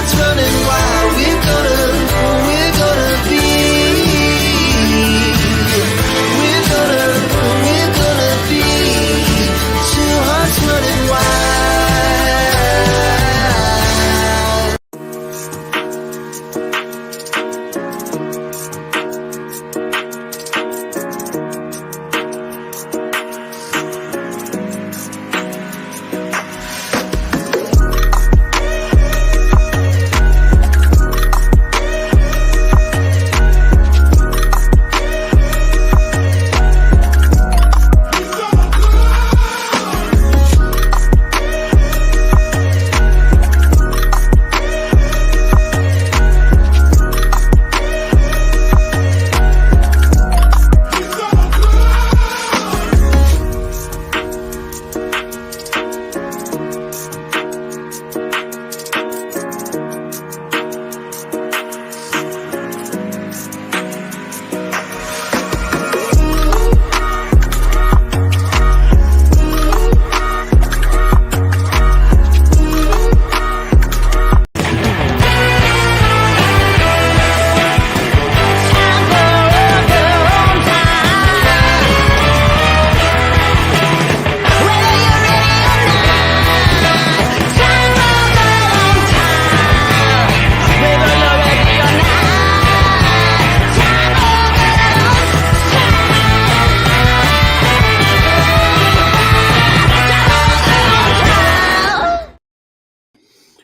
hearts running wild. We're gonna be. We're gonna be two hearts running wild.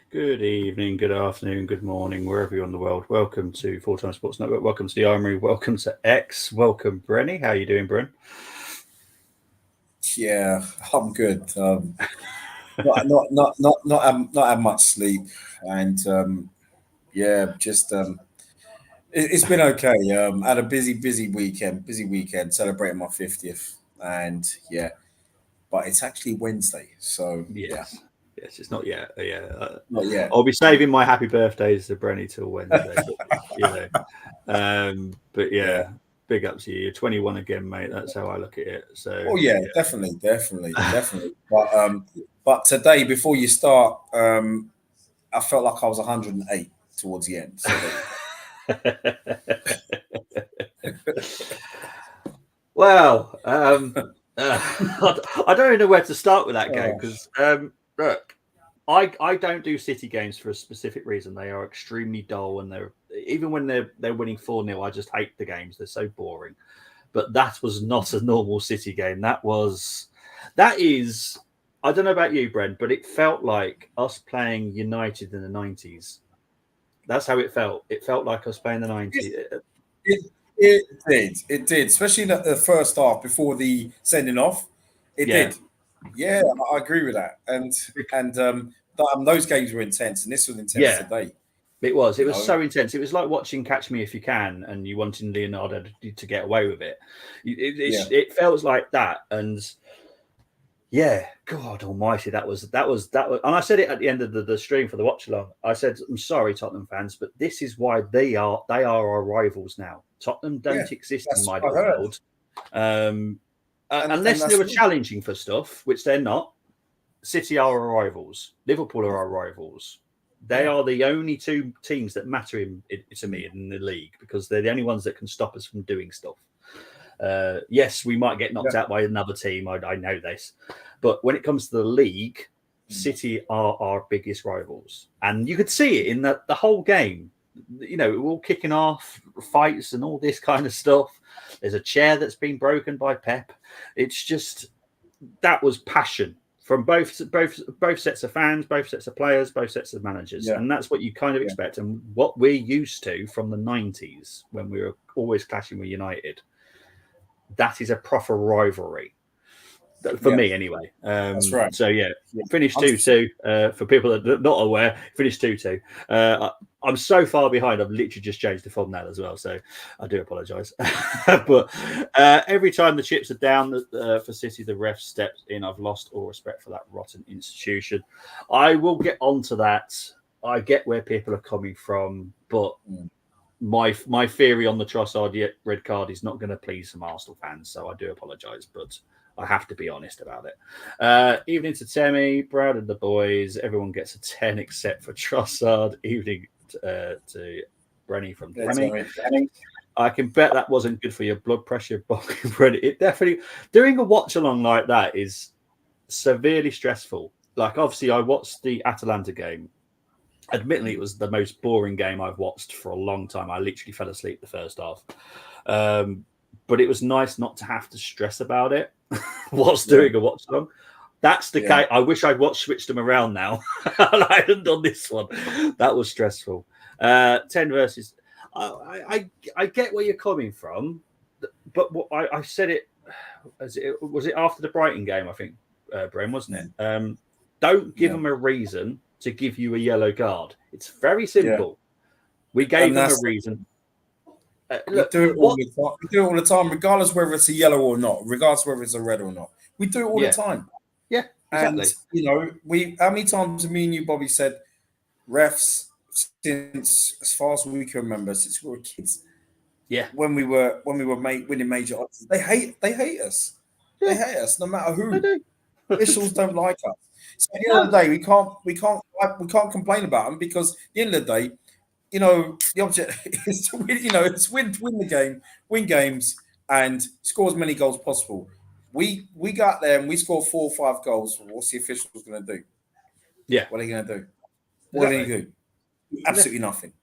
Good evening, good afternoon, good morning, wherever you're in the world. Welcome to Full Time Sports Network. Welcome to the Armory. Welcome to X. Welcome, Brenny. How are you doing, Bren? Yeah, I'm good. Not had much sleep, and it's been okay. Had a busy weekend celebrating my 50th, and but it's actually Wednesday, so Yes, it's not yet. not yet. I'll be saving my happy birthdays to Brenny till Wednesday. But yeah, big up to you. You're 21 again, mate. That's how I look at it. So, definitely. But today, before you start, I felt like I was 108 towards the end. So well, I don't even know where to start with that game because look, I don't do City games for a specific reason. They are extremely dull, and even when they're winning 4-0, I just hate the games. They're so boring. But that was not a normal City game. That is. I don't know about you, Brent, but it felt like us playing United in the 90s. That's how it felt. It felt like us playing the 90s. It did, especially in the first half before the sending off. It did. Yeah, I agree with that. And those games were intense, and this was intense today. It was. It was so intense. It was like watching Catch Me If You Can, and you wanting Leonardo to get away with it. It felt like that, and God Almighty, that was. And I said it at the end of the stream for the watch along. I said, "I'm sorry, Tottenham fans, but this is why they are our rivals now. Tottenham don't exist in my world, unless they were challenging for stuff, which they're not. City are our rivals. Liverpool are our rivals." They are the only two teams that matter to me in the league because they're the only ones that can stop us from doing stuff. Yes, we might get knocked out by another team. I know this. But when it comes to the league, City are our biggest rivals. And you could see it in the whole game. We're all kicking off, fights and all this kind of stuff. There's a chair that's been broken by Pep. It's just, that was passion. From both sets of fans, both sets of players, both sets of managers. And that's what you kind of expect. And what we're used to from the 90s when we were always clashing with United, that is a proper rivalry. For me, anyway. That's right. So, finished 2-2. For people that are not aware, finished 2-2. I'm so far behind, I've literally just changed the thumbnail as well. So, I do apologise. But every time the chips are down for City, the ref steps in. I've lost all respect for that rotten institution. I will get onto that. I get where people are coming from, but my theory on the Trossard red card is not going to please some Arsenal fans. So, I do apologise. But I have to be honest about it. Evening to Temi, Brad and the boys. Everyone gets a 10 except for Trossard. Evening to Brenny from Temi. I can bet that wasn't good for your blood pressure, Brenny. It definitely, doing a watch along like that is severely stressful. Like, obviously, I watched the Atalanta game. Admittedly, it was the most boring game I've watched for a long time. I literally fell asleep the first half. But it was nice not to have to stress about it whilst doing a watch along. That's the case. I wish I'd switched them around now. I hadn't done this one. That was stressful. 10 versus. I get where you're coming from, but what I said it was it after the Brighton game, I think, Bren, wasn't it? Don't give them a reason to give you a yellow card. It's very simple. We gave them a reason. We do it all the time. We do it all the time, regardless whether it's a yellow or not, regardless whether it's a red or not. We do it all the time. Yeah, exactly. And you know, how many times have me and you, Bobby, said refs since, as far as we can remember, since we were kids. Yeah. When we were winning major odds, they hate us. They hate us no matter who. They do. Officials don't like us. So at the end of the day, we can't complain about them, because at the end of the day, you know, the object is to win, it's win the game, win games, and score as many goals possible. We got there and we scored 4 or 5 goals. What's the officials going to do? Yeah. What are they going to do? What are they going to do? Absolutely nothing.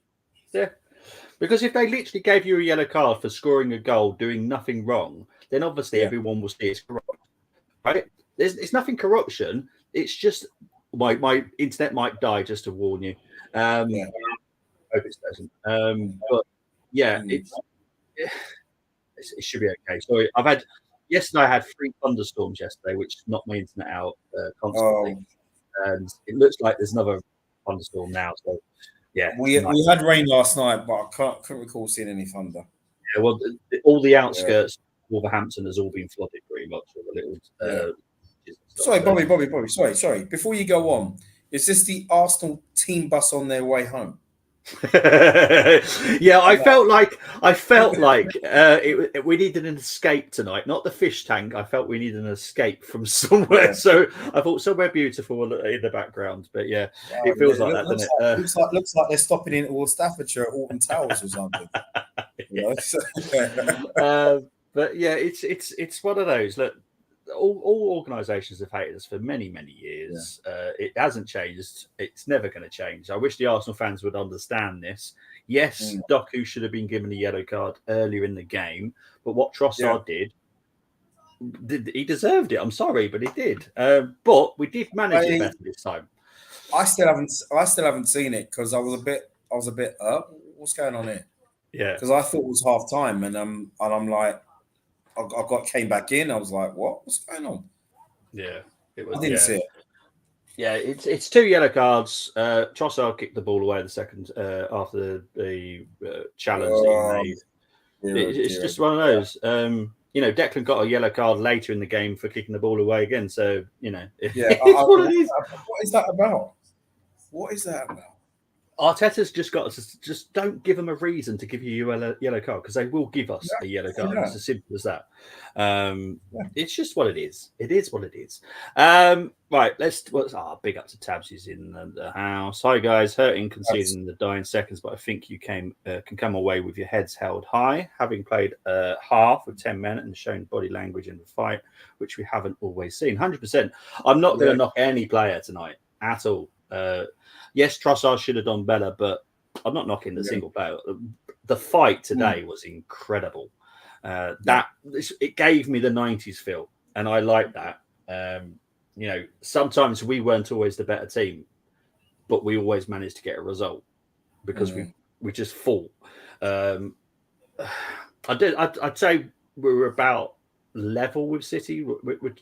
Yeah. Because if they literally gave you a yellow card for scoring a goal, doing nothing wrong, then obviously everyone will see it's corrupt. Right? It's nothing corruption. It's just my internet might die, just to warn you. I hope it doesn't. But yeah, it should be okay. Sorry, yesterday I had 3 thunderstorms yesterday, which knocked my internet out constantly. And it looks like there's another thunderstorm now. So yeah, we had rain last night, but I couldn't recall seeing any thunder. Yeah, well, all the outskirts of Wolverhampton has all been flooded pretty much. With a little. Sorry, Bobby. Sorry. Before you go on, is this the Arsenal team bus on their way home? Yeah, I felt like we needed an escape tonight, not the fish tank. I felt we needed an escape from somewhere, so I thought somewhere beautiful in the background. But yeah, it feels like that, doesn't it? Looks like they're stopping in towards Staffordshire at Alton Towers or something. But yeah, it's one of those. Look, all organisations have hated us for many years. It hasn't changed. It's never going to change. I wish the Arsenal fans would understand this. Yes, Doku should have been given a yellow card earlier in the game, but what Trossard did, he deserved it. I'm sorry, but he did. But we did manage it better this time. I still haven't seen it, because I was a bit what's going on here? Yeah, because I thought it was half time, and I'm like, came back in. I was like, "What's going on?" Yeah, it was. I didn't see it. Yeah, it's 2 yellow cards. Trossard kicked the ball away the second after the challenge that he made. It's just one of those. Declan got a yellow card later in the game for kicking the ball away again. So it's what it is. What is that about? What is that about? Arteta's just got to just don't give them a reason to give you a yellow card, because they will give us a yellow card. It's as simple as that. It's just what it is. It is what it is. Right, big up to Tabs. He's in the house. Hi guys, hurting conceding in the dying seconds, but I think you can come away with your heads held high, having played half with 10 men and shown body language in the fight, which we haven't always seen. 100%. I'm not going to knock any player tonight at all. Yes, Trossard should have done better, but I'm not knocking the single player. The fight today was incredible. It gave me the 90s feel, and I like that. Sometimes we weren't always the better team, but we always managed to get a result because we just fought. I'd say we were about level with City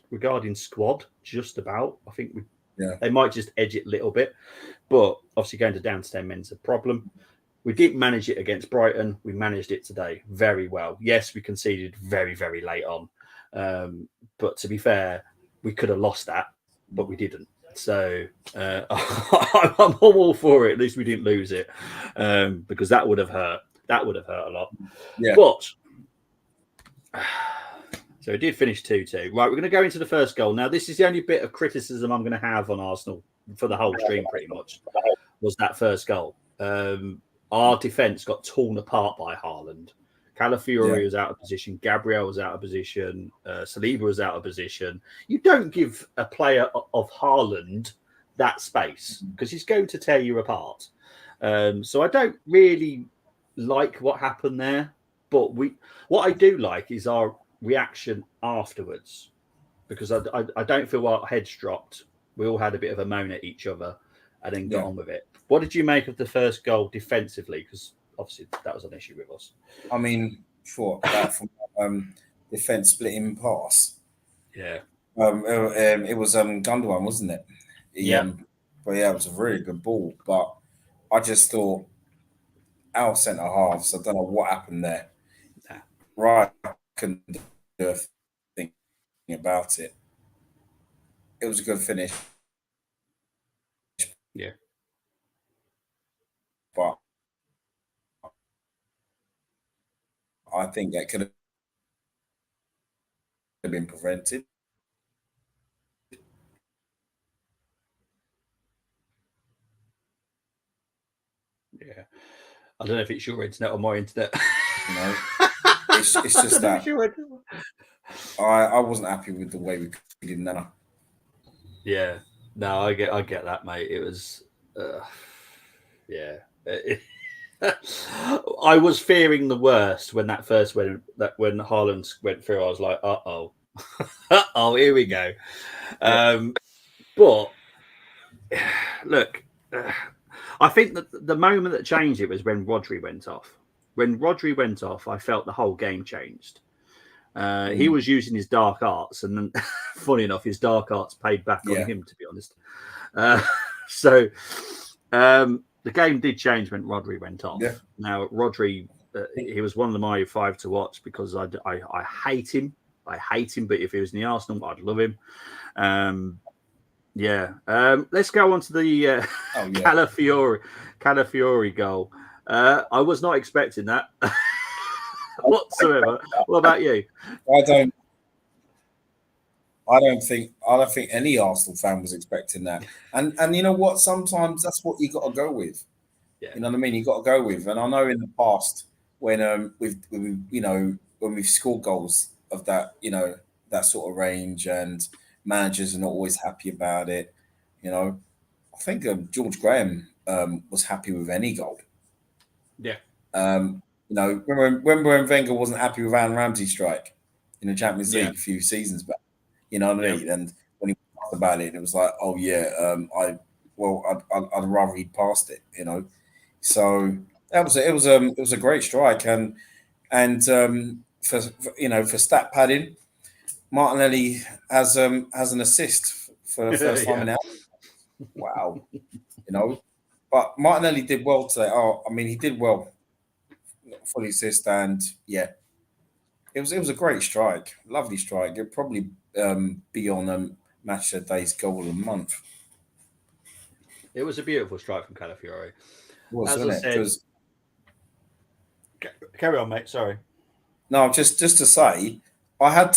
regarding squad, just about. I think they might just edge it a little bit, but obviously going to down to 10 men is a problem. We didn't manage it against Brighton. We managed it today very well. Yes, we conceded very late on, but to be fair, we could have lost that, but we didn't. So I'm all for it. At least we didn't lose it, because that would have hurt. That would have hurt a lot. Yeah. But So it did finish 2-2. Right, we're going to go into the first goal. Now, this is the only bit of criticism I'm going to have on Arsenal for the whole stream, pretty much, was that first goal. Our defence got torn apart by Haaland. Calafiori was out of position. Gabriel was out of position. Saliba was out of position. You don't give a player of Haaland that space because he's going to tear you apart. So I don't really like what happened there. But what I do like is our reaction afterwards, because I don't feel our heads dropped. We all had a bit of a moan at each other and then got on with it. What did you make of the first goal defensively? Because obviously that was an issue with us. I mean, for that from defense splitting pass. Yeah. It was Gundogan, wasn't it? But yeah, it was a really good ball. But I just thought our centre halves, I don't know what happened there. Right, I couldn't do a thing about it. It was a good finish. Yeah. But I think that could have been prevented. Yeah. I don't know if it's your internet or my internet. You know, it's just that I wasn't happy with the way we did Nana. Yeah. No, I get that, mate. It was yeah. I was fearing the worst when that first when Haaland went through. I was like, oh, here we go. But look, I think that the moment that changed it was when Rodri went off. When Rodri went off, I felt the whole game changed. He was using his dark arts, and then, funny enough, his dark arts paid back on him, to be honest. So the game did change when Rodri went off. Yeah. Now, Rodri, he was one of my 5 to watch because I hate him. I hate him, but if he was in the Arsenal, I'd love him. Let's go on to the Calafiori goal. I was not expecting that whatsoever. What about you? I don't think any Arsenal fan was expecting that. And you know what? Sometimes that's what you got to go with. Yeah. You know what I mean? You got to go with. And I know in the past when we've scored goals of that, that sort of range, and managers are not always happy about it. I think George Graham was happy with any goal. Yeah. Remember when Wenger wasn't happy with Aaron Ramsey's strike in the Champions League a few seasons back? You know what I mean? And when he talked about it, it was like, I'd rather he'd passed it. So that was it was a great strike, and for stat padding, Martinelli has an assist for the first time in out. Wow, but Martinelli did well today. He did well for the assist, and it was a great strike, lovely strike. It'd probably be on Match of the Day's goal of the month. It was a beautiful strike from Calafiori. Wasn't it? Carry on, mate. Sorry. No, just to say, I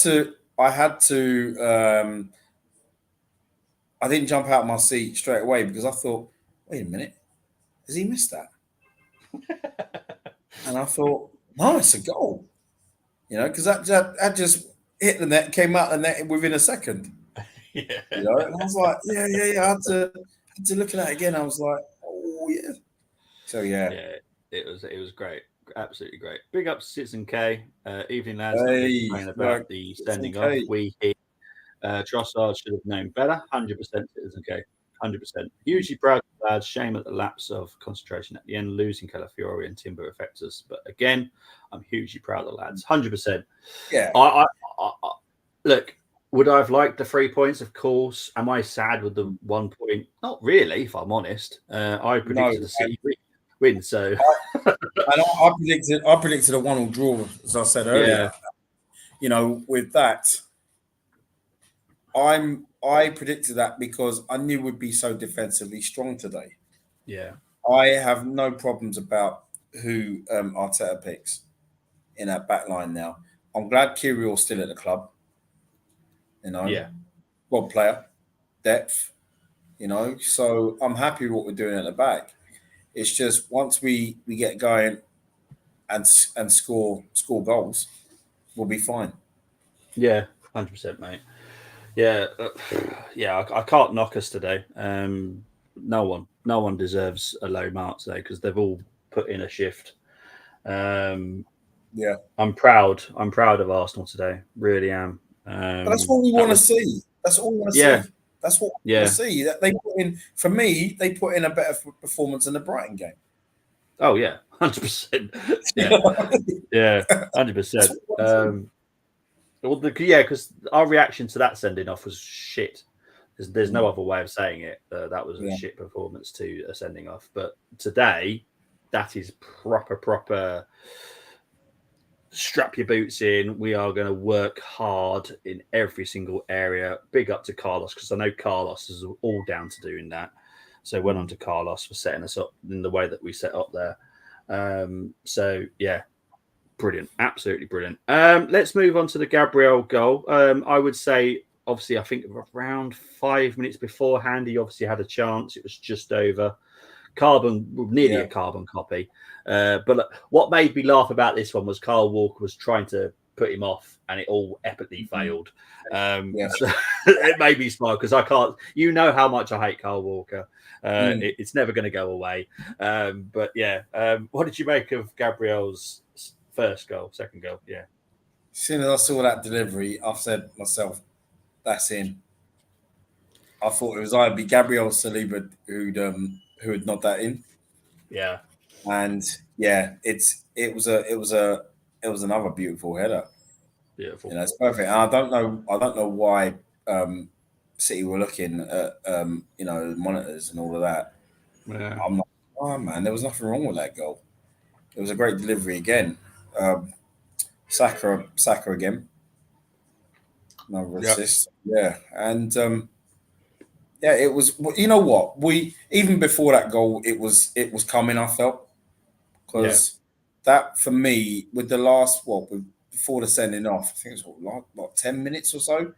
didn't jump out of my seat straight away because I thought, wait a minute, has he missed that? And I thought, no, it's a goal. Because that just hit the net, came out the net within a second. Yeah. And I was like, yeah. I had to look at that again. I was like, oh yeah. So yeah, it was great, absolutely great. Big up to Citizen K. Evening lads. About the standing off. Trossard should have known better. 100% Citizen K. 100%. Hugely proud of the lads. Shame at the lapse of concentration at the end. Losing Calafiori and Timber affects us. But again, I'm hugely proud of the lads. 100%. Yeah. I look, would I have liked the 3 points? Of course. Am I sad with the 1 point? Not really, if I'm honest. I predicted the City win. So I predicted a 1-1 draw, as I said earlier. With that, I predicted that because I knew we'd be so defensively strong today. Yeah. I have no problems about who Arteta picks in that back line now. I'm glad Kyrill's still at the club. You know, Yeah. squad player, depth. You know, so I'm happy with what we're doing at the back. It's just once we get going and score goals, we'll be fine. Yeah, 100%, mate. Yeah, yeah. I can't knock us today. No one deserves a low mark today because they've all put in a shift. Yeah, I'm proud. I'm proud of Arsenal today. Really am. but that's what we That want to was see. That's all we want to yeah, see. That's what we want yeah. to see. That they put in for me. They put in a better performance in the Brighton game. Oh yeah, 100%. You Yeah, know what I mean? yeah, That's 100%. what we want to see. Well, yeah, because our reaction to that sending off was shit. There's no other way of saying it. That was a Yeah. shit performance to a sending off. But today, that is proper. Strap your boots in. We are going to work hard in every single area. Big up to Carlos because I know Carlos is all down to doing that. So well on to Carlos for setting us up in the way that we set up there. So yeah, brilliant, absolutely brilliant. Let's move on to the Gabriel goal. I would say, obviously, I think around 5 minutes beforehand, he obviously had a chance. It was just over. Nearly a carbon copy. But what made me laugh about this one was Kyle Walker was trying to put him off, and it all epically failed. So it made me smile because I can't. You know how much I hate Kyle Walker. It's never going to go away. But yeah, what did you make of Gabriel's second goal? Yeah. As soon as I saw that delivery, I said to myself, "That's in." I thought it was either be Gabriel Saliba who had knocked that in. Yeah. And yeah, it was another beautiful header. Beautiful. You know, it's perfect. And I don't know why City were looking at monitors and all of that. Yeah. I'm like, oh man, there was nothing wrong with that goal. It was a great delivery again. Saka again. Another assist. Yeah. And yeah, it was. You know what? We even before that goal, it was coming. I felt because that for me with the last before the sending off, I think it was like 10 minutes or so.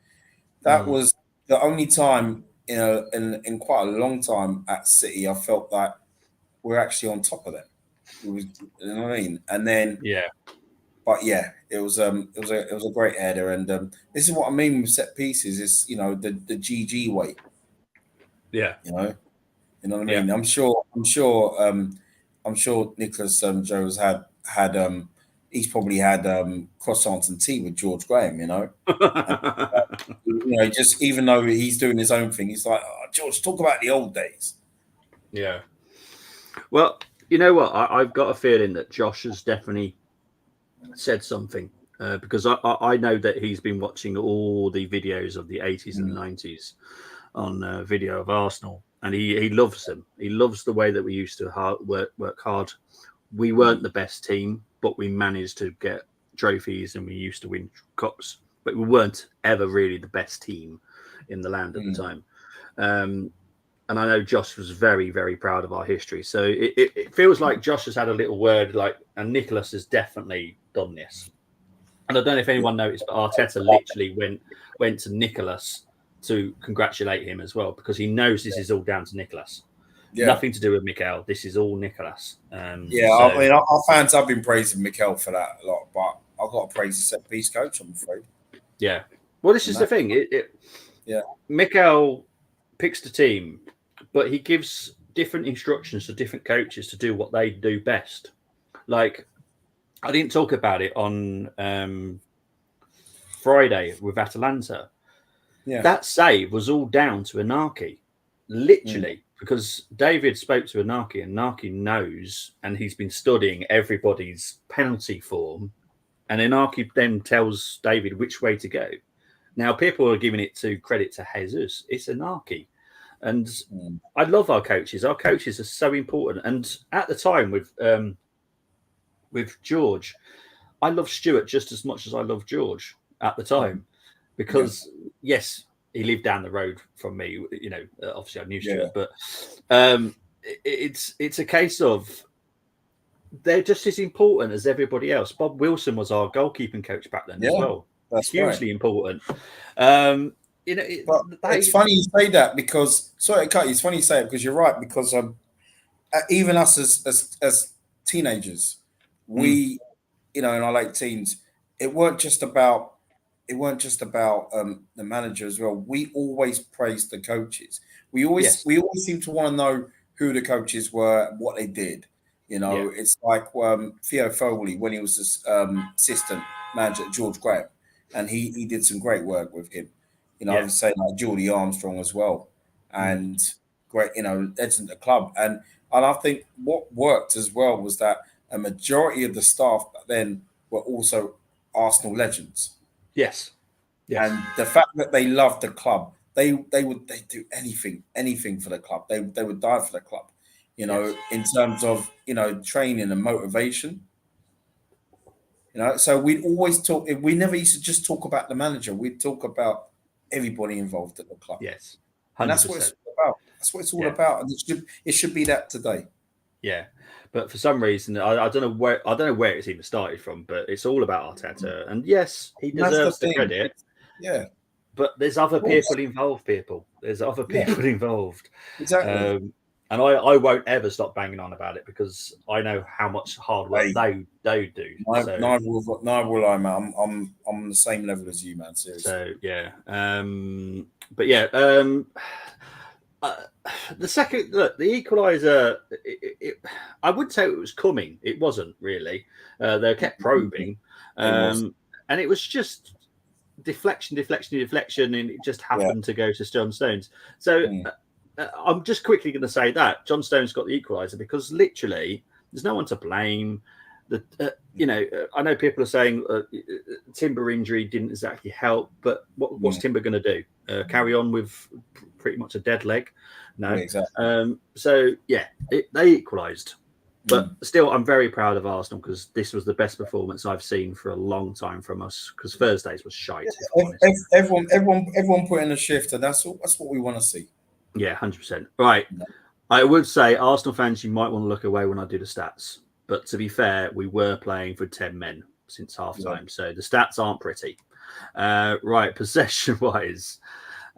That was the only time in quite a long time at City I felt that we're actually on top of them. It was, you know what I mean? And then but yeah, it was a great header, and this is what I mean with set pieces. Is the GG way. Yeah, you know what I mean. I'm sure Nicholas Jones had he's probably had croissants and tea with George Graham. And, just even though he's doing his own thing, he's like, oh, George, talk about the old days. Yeah. Well, you know what? I've got a feeling that Josh has definitely said something because I know that he's been watching all the videos of the 80s and 90s on video of Arsenal, and he loves them. He loves the way that we used to work hard. We weren't the best team, but we managed to get trophies and we used to win cups, but we weren't ever really the best team in the land at the time. And I know Josh was very, very proud of our history. So it feels like Josh has had a little word, and Nicholas has definitely done this. And I don't know if anyone noticed, but Arteta literally went to Nicholas to congratulate him as well, because he knows this is all down to Nicholas. Yeah. Nothing to do with Mikel. This is all Nicholas. I mean, our fans have been praising Mikel for that a lot, but I've got to praise the set piece coach, I'm afraid. Yeah. Well, this is the thing. Mikel picks the team, but he gives different instructions to different coaches to do what they do best. Like, I didn't talk about it on Friday with Atalanta. Yeah. That save was all down to Inaki, literally, because David spoke to Inaki, and Inaki knows, and he's been studying everybody's penalty form, and Inaki then tells David which way to go. Now, people are giving it credit to Jesus. It's Inaki. And I love our coaches. Our coaches are so important. And at the time with George, I love Stuart just as much as I love George at the time, because yes, he lived down the road from me. Obviously I knew Stuart, but it's a case of they're just as important as everybody else. Bob Wilson was our goalkeeping coach back then as well. That's hugely right. important. You know, But it's funny you say that because sorry, to cut you. It's funny you say it because you're right. Because even us as teenagers, we in our late teens, it weren't just about the manager as well. We always praised the coaches. yes, We always seem to want to know who the coaches were, what they did. yeah, It's like Theo Foley when he was this, assistant manager at George Graham, and he did some great work with him. I yeah, would say like Geordie Armstrong as well, mm, and great, legend of the club. And I think what worked as well was that a majority of the staff back then were also Arsenal legends, yes, yes, and the fact that they loved the club, they do anything for the club. They would die for the club, yes, in terms of training and motivation. So we'd always talk. We never used to just talk about the manager. We'd talk about everybody involved at the club, yes, and that's 100%. what it's all about. That's what it's all Yeah, about, and it should be that today. yeah. But for some reason, I don't know where it's even started from, but it's all about Arteta. And yes, he And that's the deserves the thing. credit. Yeah, But there's other of course. people involved. There's other Yeah, people involved. exactly. And I won't ever stop banging on about it because I know how much hard work Hey, they do. neither will I, man. I'm on the same level as you, man. Seriously. So yeah. But yeah. Uh, the second, look, the equaliser. I would say it was coming. It wasn't really. They kept probing, It was. and it was just deflection, and it just Yeah. happened to go to John Stones. So Mm. I'm just quickly going to say that John Stones got the equaliser because literally there's no one to blame. I know people are saying Timber injury didn't exactly help, but what's Timber going to do? Carry on with pretty much a dead leg? No. Yeah, exactly. So yeah, they equalised. But still, I'm very proud of Arsenal because this was the best performance I've seen for a long time from us. Because Thursdays was shite. If I'm honest. Everyone put in a shift, and that's what we want to see. Yeah, 100%. Right. I would say Arsenal fans, you might want to look away when I do the stats. But to be fair, we were playing for 10 men since half time. Yeah. So the stats aren't pretty. Right. Possession wise,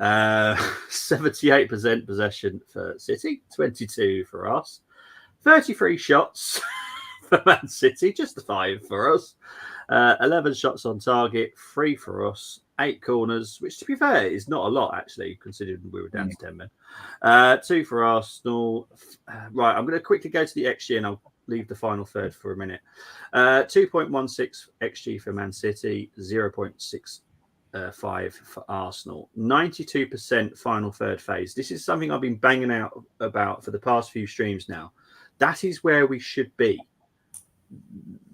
78% possession for City, 22 for us, 33 shots for Man City, just the 5 for us, 11 shots on target, 3 for us, 8 corners, which to be fair is not a lot actually, considering we were down to 10 men. 2 for Arsenal. Right, I'm going to quickly go to the XG and I'll leave the final third for a minute. 2.16 XG for Man City, 0.65 for Arsenal. 92% final third phase. This is something I've been banging out about for the past few streams now. That is where we should be.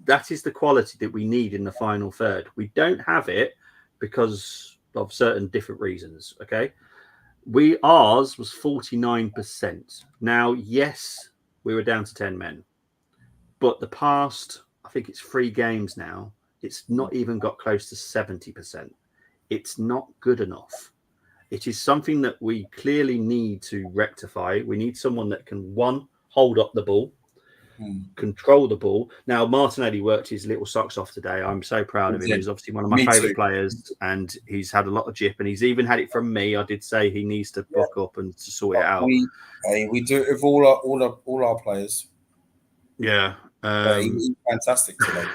That is the quality that we need in the final third. We don't have it because of certain different reasons. Okay. Ours was 49%. Now, yes, we were down to 10 men, but the past, I think it's 3 games now, it's not even got close to 70%. It's not good enough. It is something that we clearly need to rectify. We need someone that can, one, hold up the ball, control the ball. Now, Martinelli worked his little socks off today. I'm so proud of him. He's obviously one of my favourite players, and he's had a lot of jip, and he's even had it from me. I did say he needs to buck up and to sort it out. We do it with all our players. Yeah, he's fantastic today.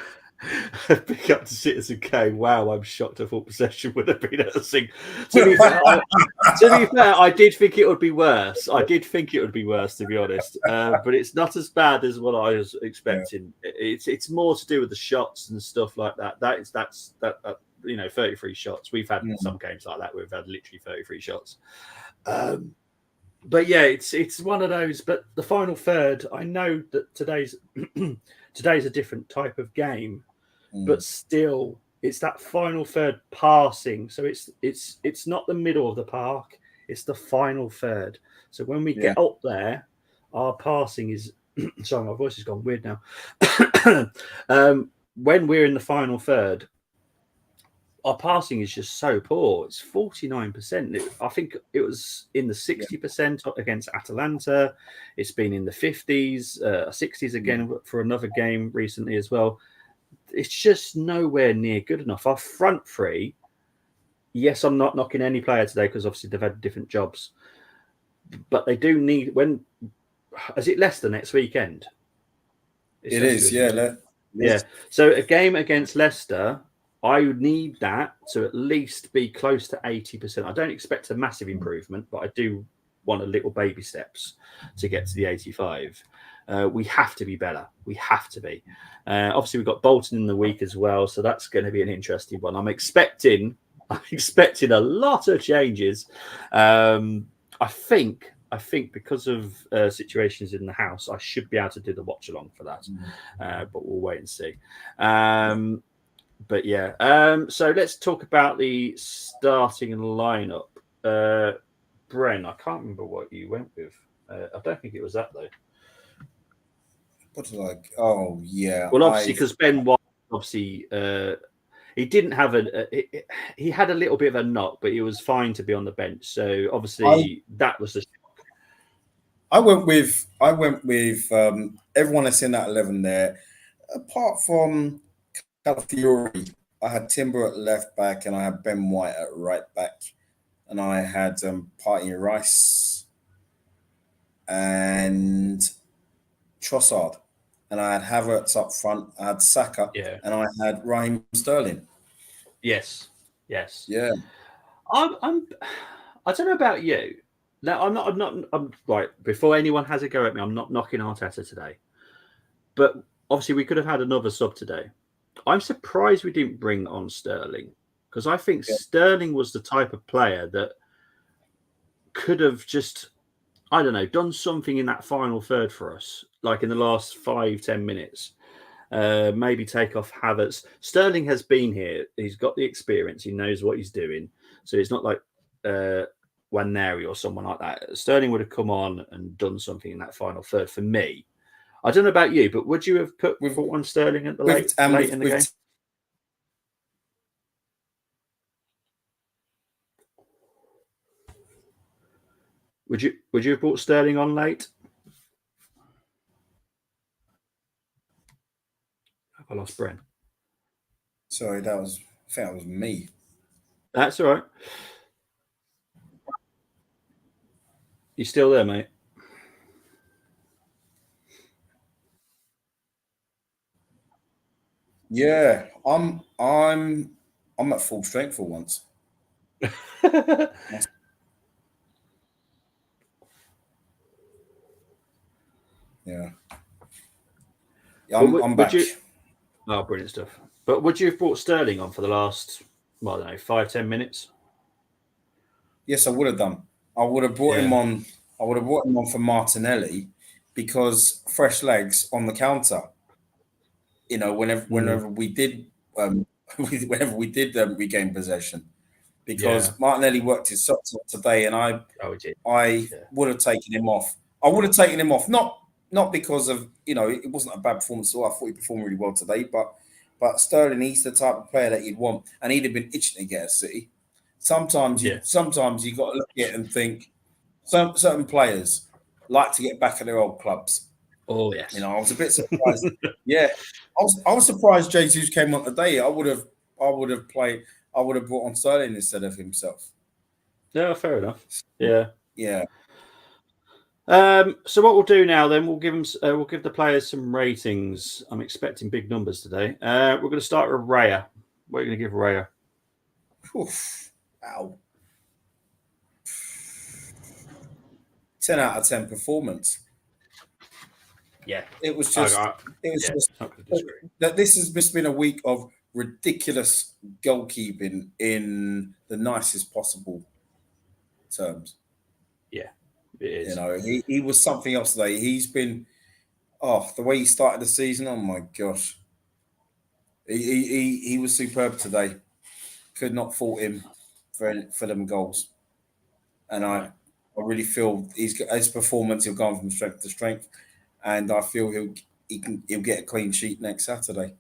Pick up to Citizen K. Wow, I'm shocked. I thought possession would have been a thing. To be fair, I did think it would be worse. To be honest. But it's not as bad as what I was expecting. Yeah. It's more to do with the shots and stuff like that. That's 33 shots. We've had some games like that. We've had literally 33 shots. But yeah, it's one of those. But the final third, I know that today's a different type of game. But still, it's that final third passing. So it's not the middle of the park; it's the final third. So when we get up there, our passing is. Sorry, my voice has gone weird now. When we're in the final third, our passing is just so poor. It's 49%. I think it was in the 60% against Atalanta. It's been in the 50s, 60s again for another game recently as well. it's just nowhere near good enough. Our front three, yes, I'm not knocking any player today because obviously they've had different jobs, but they do need is it Leicester next weekend? It is, yeah. Yeah. So a game against Leicester, I would need that to at least be close to 80%. I don't expect a massive improvement, but I do want a little baby steps to get to the 85. We have to be better. We have to be. Obviously, we've got Bolton in the week as well, so that's going to be an interesting one. I'm expecting a lot of changes. I think because of situations in the house, I should be able to do the watch along for that. But we'll wait and see. But yeah, so let's talk about the starting lineup. Bren, I can't remember what you went with. I don't think it was that though. What like? Oh yeah. Well, obviously because Ben White, obviously, he didn't have he had a little bit of a knock, but he was fine to be on the bench. So obviously that was the. I went with everyone that's in that 11 there, apart from Calafiori. I had Timber at left back, and I had Ben White at right back, and I had Party Rice and Trossard, and I had Havertz up front. I had Saka, and I had Raheem Sterling. Yes. Yeah. I don't know about you. Now, I'm right. Before anyone has a go at me, I'm not knocking Arteta today. But obviously, we could have had another sub today. I'm surprised we didn't bring on Sterling, because I think Sterling was the type of player that could have just, I don't know, done something in that final third for us, like in the last 5-10 minutes. Maybe take off Havertz. Sterling has been here. He's got the experience. He knows what he's doing. So it's not like Waneri or someone like that. Sterling would have come on and done something in that final third for me. I don't know about you, but would you have put on Sterling at the late in the game? Would you have brought Sterling on late? Have I lost Bren? Sorry, I think that was me. That's all right. You still there, mate? Yeah, I'm at full strength for once. Yeah. I'm back. Oh, brilliant stuff. But would you have brought Sterling on for the last, well, I don't know, 5-10 minutes? Yes, I would have done. I would have brought him on. I would have brought him on for Martinelli, because fresh legs on the counter. You know, whenever we did regain possession, because Martinelli worked his socks off today, and I would have taken him off. I would have taken him off, not because of, it wasn't a bad performance at all. I thought he performed really well today, but Sterling, he's the type of player that you'd want, and he'd have been itching to get a City. Sometimes you got to look at it and think certain players like to get back at their old clubs. Oh yes. I was a bit surprised. I was surprised Jesus came on today. I would have brought on Sterling instead of himself. No, fair enough. Yeah. Yeah. So what we'll do now, then, we'll give the players some ratings. I'm expecting big numbers today. We're going to start with Raya. What are you going to give Raya? Ow. 10 out of 10 performance. Yeah, it was just. That this has just been a week of ridiculous goalkeeping in the nicest possible terms. Yeah, it is. He was something else today. He's been, the way he started the season. Oh my gosh, he was superb today. Could not fault him for them goals, and I really feel his performance. He'll go from strength to strength. And I feel he'll get a clean sheet next Saturday.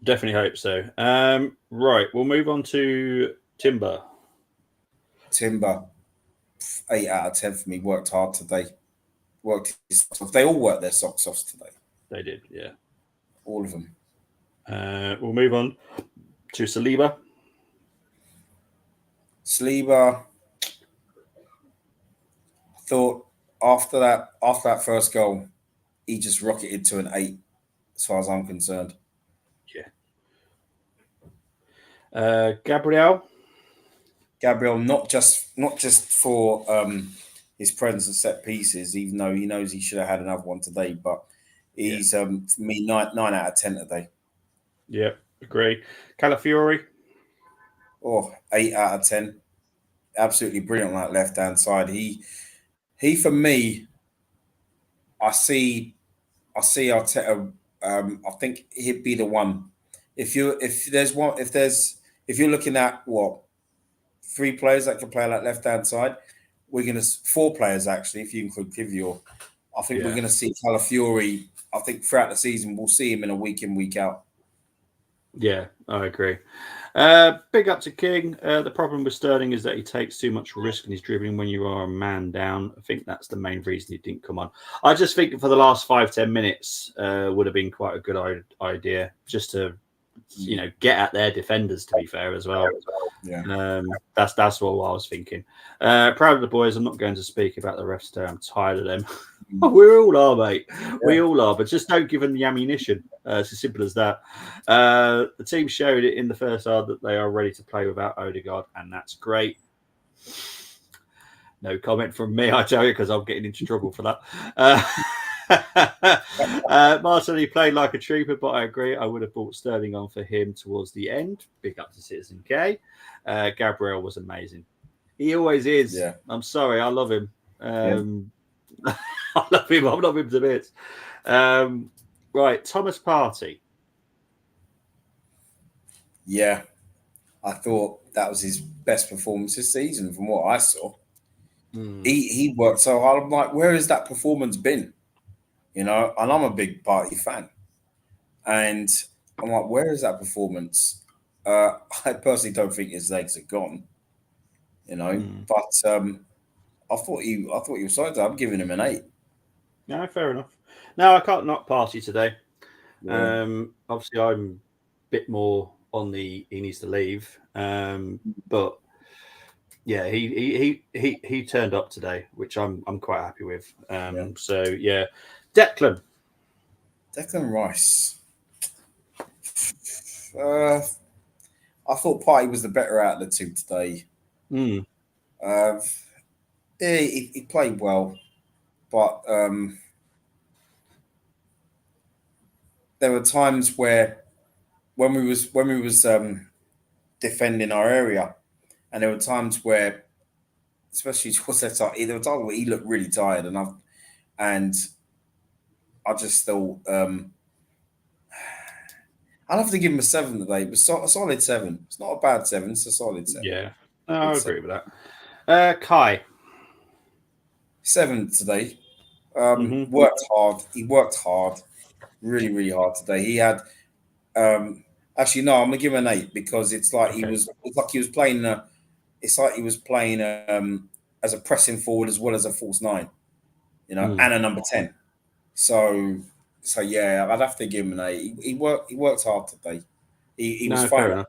Definitely hope so. Right, we'll move on to Timber. 8 out of 10 for me. Worked hard today. Worked his socks off. They all worked their socks off today. They did, yeah. All of them. We'll move on to Saliba. Saliba, I thought after that first goal, he just rocketed to an 8, as far as I'm concerned. Gabriel, not just for his presence at set pieces, even though he knows he should have had another one today, but he's for me 9 out of 10 today. Yeah, agree. Calafiori, 8 out of 10. Absolutely brilliant on that left hand side. He for me, I see Arteta. I think he'd be the one. If you're looking at 3 players that can play on that left hand side, we're gonna 4 players actually, if you include Kivior. I think we're gonna see Calafiori. I think throughout the season we'll see him in a week in, week out. Yeah, I agree. Big up to King. The problem with Sterling is that he takes too much risk in his dribbling when you are a man down. I think that's the main reason he didn't come on. I just think for the last 5-10 minutes would have been quite a good idea, just to get at their defenders, to be fair, as well. Yeah. That's what I was thinking. Proud of the boys. I'm not going to speak about the refs today. I'm tired of them. We all are, mate. Yeah. We all are, but just don't give them the ammunition. It's as simple as that. The team showed it in the first half that they are ready to play without Odegaard, and that's great. No comment from me, I tell you, because I'm getting into trouble for that. Martinelli played like a trooper, but I agree. I would have brought Sterling on for him towards the end. Big up to Citizen K. Gabriel was amazing. He always is. Yeah. I'm sorry. I love him. I love him. I love him to bits. Right. Thomas Partey. Yeah. I thought that was his best performance this season from what I saw. He worked so hard. I'm like, where has that performance been? And I'm a big Partey fan. And I'm like, where is that performance? I personally don't think his legs are gone. But I thought he was solid. I'm giving him an 8. No, fair enough. No, I can't knock Partey today. Yeah. Obviously, I'm a bit more on the he needs to leave. But yeah, he turned up today, which I'm quite happy with. So yeah, Declan Rice. I thought Partey was the better out of the 2 today. He played well, but there were times where when we was defending our area, and there were times where, especially towards that time, there were times where he looked really tired, and I just thought I'll have to give him a 7 today. It was a solid 7. It's not a bad 7. It's a solid 7. Yeah, I agree with that. Kai. 7 today. Worked hard. He worked hard, really, really hard today. He had. Actually, no, I'm gonna give him an 8 because it's like he was playing. It's like he was playing as a pressing forward as well as a false 9, and a number 10. So yeah, I'd have to give him an 8. He worked hard today. He was fighting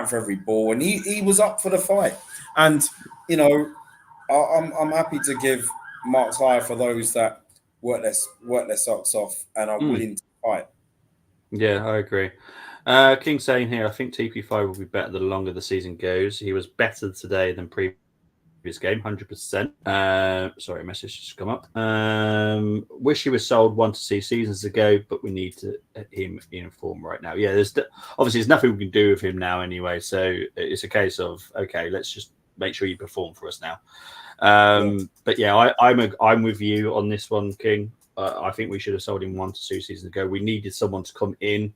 for every ball, and he was up for the fight. And I'm happy to give marks higher for those that work their socks off and are willing to fight. Yeah, I agree. King saying here, I think TP5 will be better the longer the season goes. He was better today than previous game, 100%. Sorry, a message just come up. Wish he was sold 1 to 2 seasons ago, but we need him in form right now. Yeah, there's nothing we can do with him now anyway. So it's a case of let's just make sure you perform for us now. But yeah, I'm with you on this one, King. I think we should have sold him 1 to 2 seasons ago. We needed someone to come in.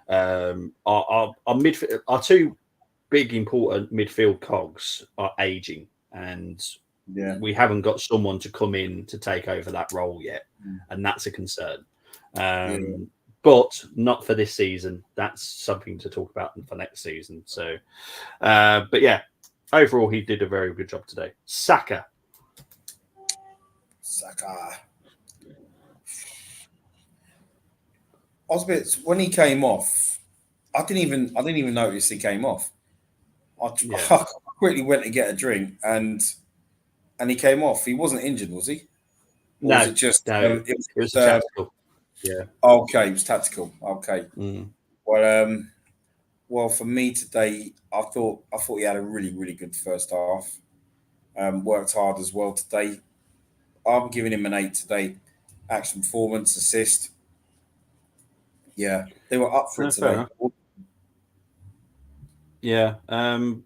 Our midfield, our 2 big important midfield cogs are aging, and we haven't got someone to come in to take over that role yet, and that's a concern. But not for this season. That's something to talk about for next season. So, but yeah, overall he did a very good job today. Saka. I was a bit when he came off. I didn't even notice he came off. I Yeah. quickly went to get a drink, and he came off. He wasn't injured, was he? Or was No, it just no, it was it was just, a tactical. Yeah. okay, it was tactical. Okay. Mm. Well, for me today, I thought he had a really, really good first half. Worked hard as well today. I'm giving him an 8 today. Action performance, assist. Yeah, they were up for No, it fair today. enough. Yeah.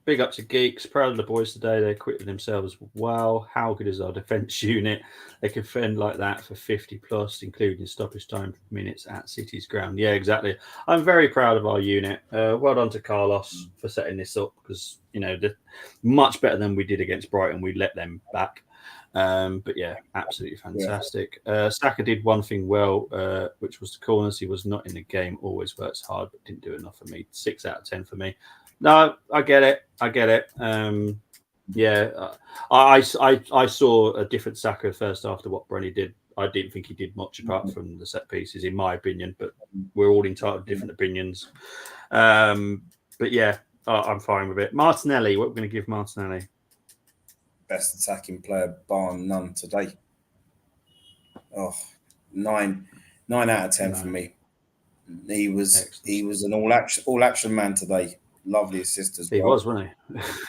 Big up to Geeks. Proud of the boys today. They acquitted themselves well. How good is our defence unit? They can defend like that for 50 plus, including stoppage time minutes at City's ground. Yeah, exactly. I'm very proud of our unit. Well done to Carlos for setting this up because, much better than we did against Brighton. We let them back. But yeah, absolutely fantastic. Saka did one thing well, which was the corners. He was not in the game, always works hard, but didn't do enough for me. 6 out of 10 for me. No, I get it. I saw a different Saka first after what Brenny did. I didn't think he did much apart from the set pieces, in my opinion, but we're all entitled to different opinions. But yeah, I'm fine with it. Martinelli, what we're going to give Martinelli? Best attacking player, bar none today. Oh, 9 out of 10 for me. He was an all action man today. Lovely assist as well. He was, wasn't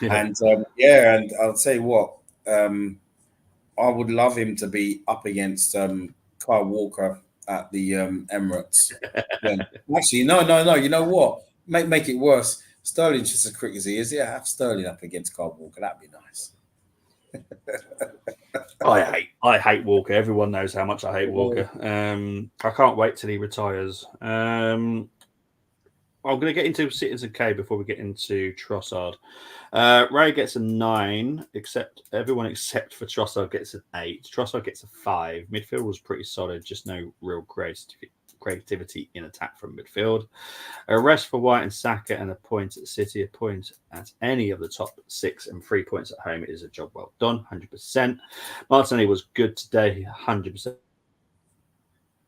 he? And and I'll tell you what, I would love him to be up against Kyle Walker at the Emirates. Actually, no. You know what? Make it worse. Sterling's just as quick as he is. Yeah, have Sterling up against Kyle Walker. That'd be nice. I hate Walker. Everyone knows how much I hate Walker. I can't wait till he retires. I'm going to get into Citizen K before we get into Trossard. Ray gets a 9, everyone except for Trossard gets an 8. Trossard gets a 5. Midfield was pretty solid, just no real creativity in attack from midfield. A rest for White and Saka and a point at City, a point at any of the top 6 and 3 points at home. It is a job well done, 100%. Martinelli was good today, 100%.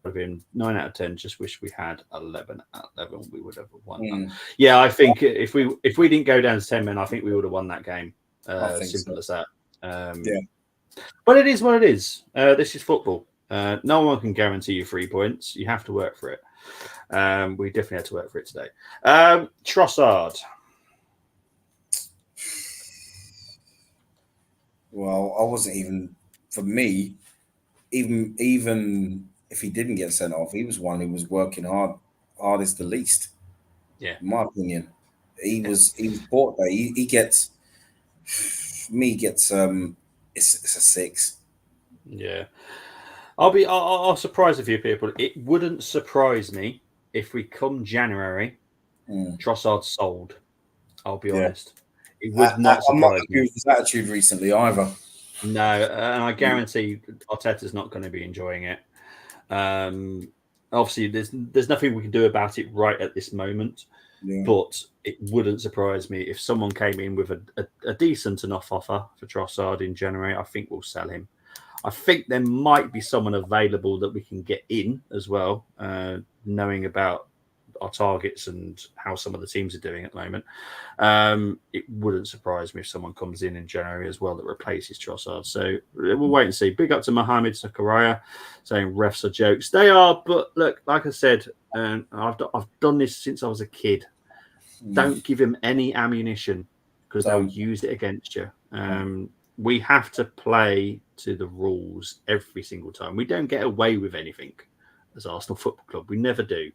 Of him, 9 out of 10. Just wish we had 11 out of 11. We would have won. Yeah, I think if we didn't go down to 10 men, I think we would have won that game. Simple as that. But it is what it is. This is football. No one can guarantee you 3 points. You have to work for it. We definitely had to work for it today. Trossard. Well, I wasn't even, for me, even if he didn't get sent off, he was one who was working hardest the least. Yeah, in my opinion, he was bought there. He gets it's a 6. Yeah, I'll surprise a few people. It wouldn't surprise me if we come January, Trossard sold. I'll be honest. It would not surprise me. I'm not agree with his attitude recently either. No, and I guarantee Arteta's not going to be enjoying it. Obviously, there's nothing we can do about it right at this moment. But it wouldn't surprise me if someone came in with a decent enough offer for Trossard in January. I think we'll sell him. I think there might be someone available that we can get in as well, knowing about our targets and how some of the teams are doing at the moment. It wouldn't surprise me if someone comes in January as well that replaces Trossard. So we'll wait and see. Big up to Mohamed Zakaria saying refs are jokes. They are, but look, like I said, I've done this since I was a kid. Don't give him any ammunition because they'll use it against you. We have to play to the rules every single time. We don't get away with anything as Arsenal Football Club. We never do.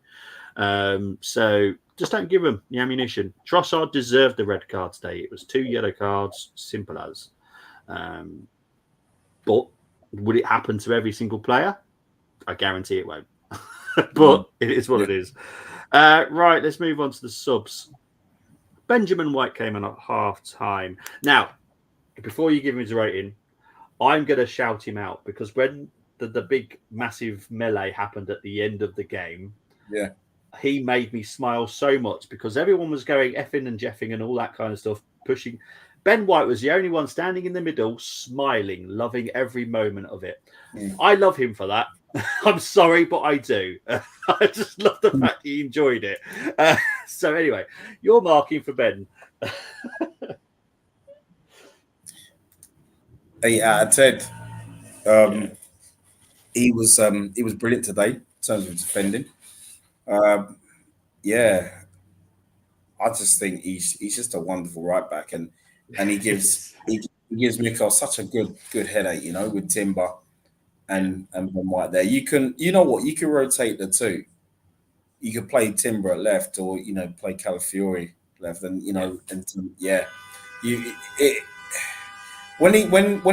So just don't give him the ammunition. Trossard deserved the red card today. It was 2 yellow cards, simple as. But would it happen to every single player? I guarantee it won't. But it is what it is. Right, let's move on to the subs. Benjamin White came in at half time. Now, before you give him his rating, I'm going to shout him out because when the big, massive melee happened at the end of the game, he made me smile so much because everyone was going effing and jeffing and all that kind of stuff, pushing. Ben White was the only one standing in the middle, smiling, loving every moment of it. I love him for that. I'm sorry, but I do. I just love the fact that you enjoyed it. So anyway, you're marking for Ben. 8 out of 10. Yeah. He was brilliant today in terms of defending. Yeah, I just think he's just a wonderful right back, and he gives Mikel such a good headache, with Timber and Ben White there. You can rotate the two. You could play Timber at left, or play Calafiori left, and you it when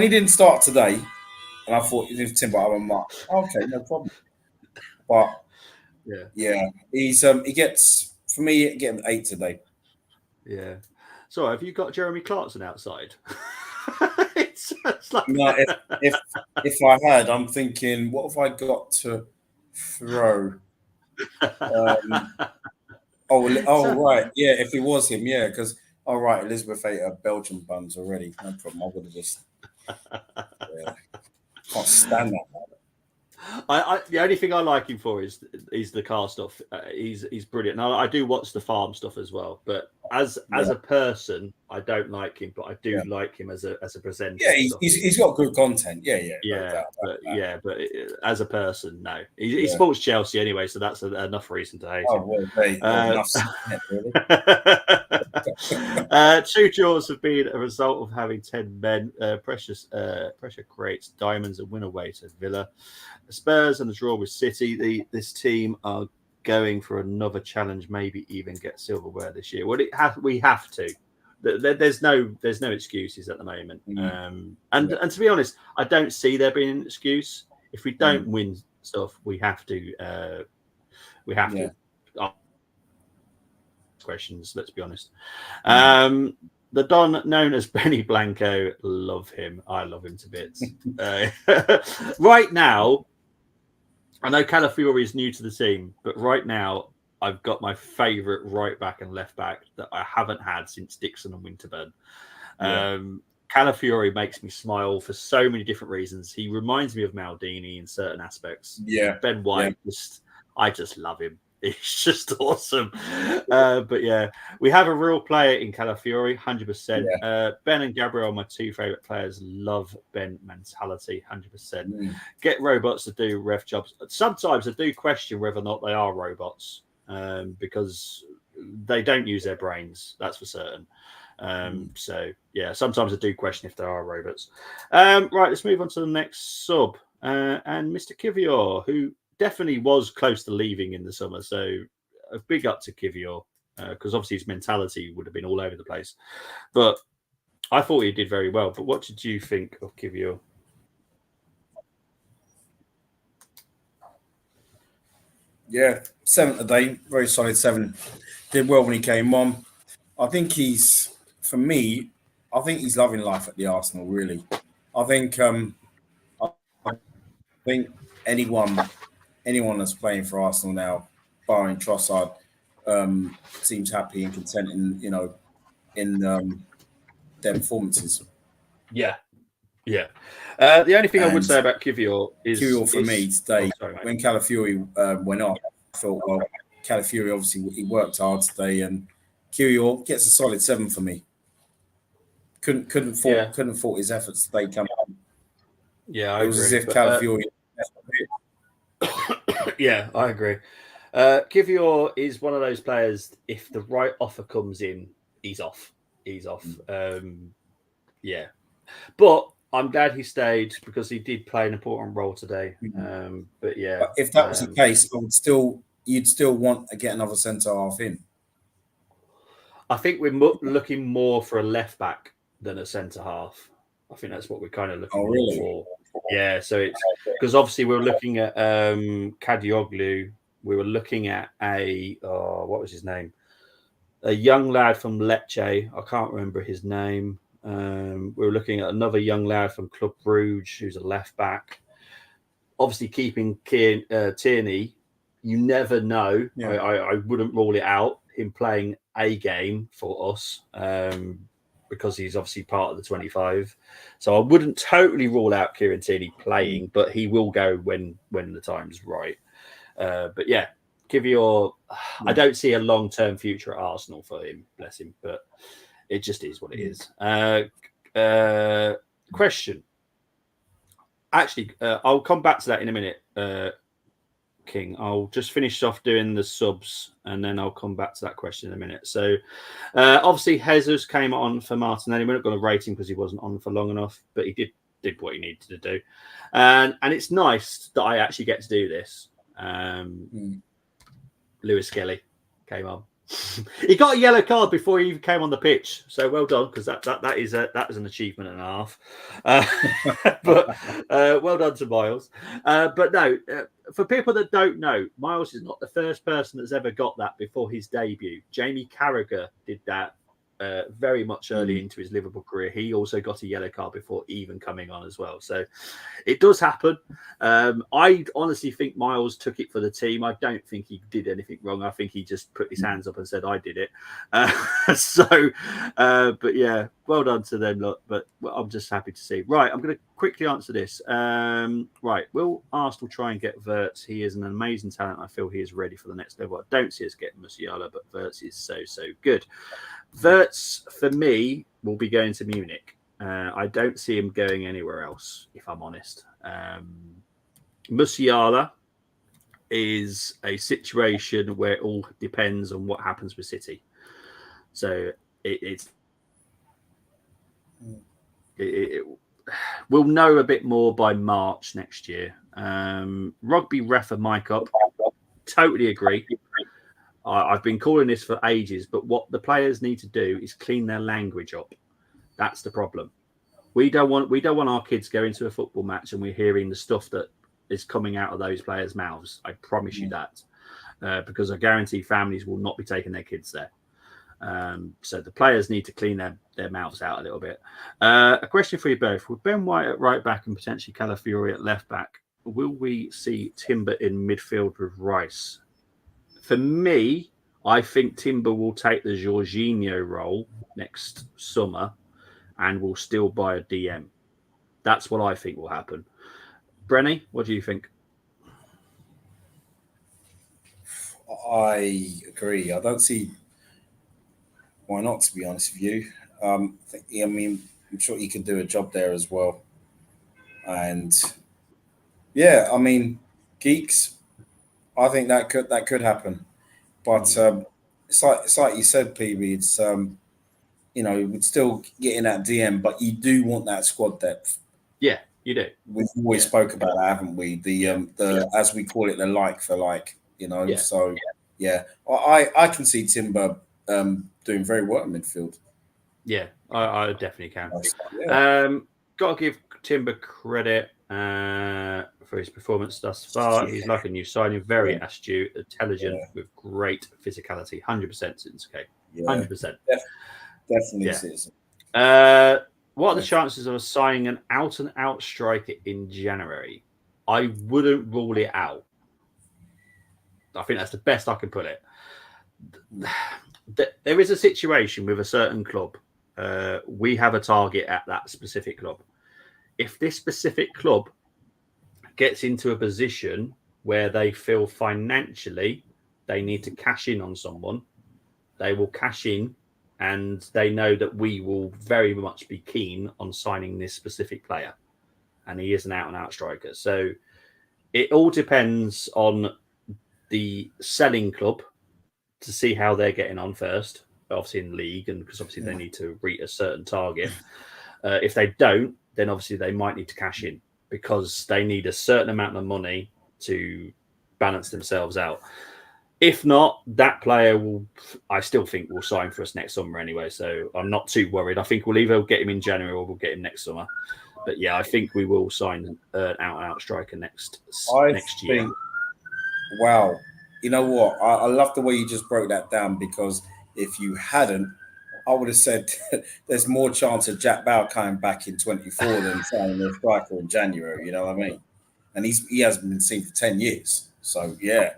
he didn't start today, and I thought if Timber, I'm like, okay, no problem. But yeah, he gets, for me, getting 8 today. Yeah. So have you got Jeremy Clarkson outside? it's like No, if I had, I'm thinking, what have I got to throw? Right, yeah. If it was him, yeah, because right, Elizabeth ate her Belgian buns already. No problem. I would have just can't stand that. The only thing I like him for is the car stuff. He's brilliant. Now I do watch the farm stuff as well, but as a person, I don't like him, but I do like him as a presenter. Yeah, he's got good content. But as a person, no. He supports Chelsea anyway, so that's enough reason to hate him. Enough. 2 draws have been a result of having 10 men. Pressure creates diamonds and win away to Villa. The Spurs and the draw with City. This team are going for another challenge, maybe even get silverware this year. Well, we have to. There's no excuses at the moment. And to be honest, I don't see there being an excuse. If we don't win stuff, we have to to ask questions. Let's be honest. The Don known as Benny Blanco, love him. I love him to bits. Right now, I know Calafiori is new to the team, but right now I've got my favourite right back and left back that I haven't had since Dixon and Winterburn. Calafiori makes me smile for so many different reasons. He reminds me of Maldini in certain aspects. Yeah. Ben White, I just love him. He's just awesome. But yeah, we have a real player in Calafiori, 100%. Yeah. Ben and Gabriel, my 2 favourite players, love Ben mentality, 100%. Get robots to do ref jobs. Sometimes I do question whether or not they are robots because they don't use their brains, that's for certain. So yeah, sometimes I do question if there are robots. Right, let's move on to the next sub. And Mr. Kivior, who definitely was close to leaving in the summer. So a big up to Kivior, because obviously his mentality would have been all over the place. But I thought he did very well. But what did you think of Kivior? Yeah, 7 today, very solid 7. Did well when he came on. I think he's loving life at the Arsenal, really. I think anyone that's playing for Arsenal now, barring Trossard, seems happy and content in their performances. Yeah. The only thing I would say about Kivior is for me today, when Calafiori went off, I thought, well, Calafiori obviously he worked hard today, and Kivior gets a solid 7 for me. Couldn't fault his efforts today coming on. Yeah, it was as if Calafiori. Yeah, I agree. Kivior is one of those players. If the right offer comes in, he's off. Yeah, but I'm glad he stayed because he did play an important role today. But yeah, if that was the case, you'd still want to get another centre half in. I think we're looking more for a left back than a centre half. I think that's what we're kind of looking for. Yeah, so it's because obviously we were looking at Kadioglu. We were looking at what was his name? A young lad from Lecce. I can't remember his name. We were looking at another young lad from Club Brugge who's a left back. Obviously, keeping Tierney, you never know. Yeah. I wouldn't rule it out him playing a game for us. because he's obviously part of the 25. So I wouldn't totally rule out Kieran Tierney playing, but he will go when the time's right. But yeah, give your. I don't see a long-term future at Arsenal for him, bless him, but it just is what it is. Question. Actually, I'll come back to that in a minute, King. I'll just finish off doing the subs and then I'll come back to that question in a minute. So, obviously, Jesus came on for Martinelli. We're not going to rate him because he wasn't on for long enough, but he did what he needed to do. And it's nice that I actually get to do this. Lewis Kelly came on. He got a yellow card before he even came on the pitch, so well done, because that was an achievement and a half. But well done to Miles. But no, for people that don't know, Miles is not the first person that's ever got that before his debut. Jamie Carragher did that very much early into his Liverpool career. He also got a yellow card before even coming on as well. So it does happen. I honestly think Miles took it for the team. I don't think he did anything wrong. I think he just put his hands up and said, I did it. But yeah, well done to them. Look, but I'm just happy to see. Right, I'm going to quickly answer this. Right, will Arsenal try and get Wirtz? He is an amazing talent. I feel he is ready for the next level. I don't see us getting Musiala, but Wirtz is so good. Wirtz, for me, will be going to Munich. I don't see him going anywhere else, if I'm honest. Musiala is a situation where it all depends on what happens with City. So we'll know a bit more by March next year. Rugby ref and mic up. Totally agree. I've been calling this for ages, but what the players need to do is clean their language up. That's the problem. We don't want our kids going to a football match and we're hearing the stuff that is coming out of those players' mouths. I promise you that, because I guarantee families will not be taking their kids there. So the players need to clean their mouths out a little bit. A question for you both: with Ben White at right back and potentially Calafiori at left back, will we see Timber in midfield with Rice? For me, I think Timber will take the Jorginho role next summer and will still buy a DM. That's what I think will happen. Brenny, what do you think? I agree. I don't see why not, to be honest with you. I mean, I'm sure he can do a job there as well. And yeah, I mean, Geeks, I think that could happen. But it's like you said, PB, it's we'd still get in that DM, but you do want that squad depth. Yeah, you do. We've always spoke about that, haven't we? The as we call it, the like for like, Yeah. So yeah. I can see Timber doing very well in midfield. Yeah, I definitely can. Yeah. Got to give Timber credit for his performance thus far. He's like a new signing, very astute, intelligent, with great physicality. 100% since okay. 100%. Definitely. What are the chances of us signing an out-and-out striker in January? I wouldn't rule it out. I think that's the best I can put it. There is a situation with a certain club. We have a target at that specific club. If this specific club gets into a position where they feel financially they need to cash in on someone, they will cash in, and they know that we will very much be keen on signing this specific player. And he is an out-and-out striker. So it all depends on the selling club to see how they're getting on first, obviously in league, and because obviously they need to reach a certain target. If they don't, then obviously they might need to cash in because they need a certain amount of money to balance themselves out. If not, that player I still think will sign for us next summer anyway. So I'm not too worried. I think we'll either get him in January or we'll get him next summer. But yeah, I think we will sign an out-and-out striker next year. Wow. You know what? I love the way you just broke that down, because if you hadn't, I would have said there's more chance of Jack Bauer coming back in 24 than signing a striker in January. You know what I mean? And he hasn't been seen for 10 years. So yeah.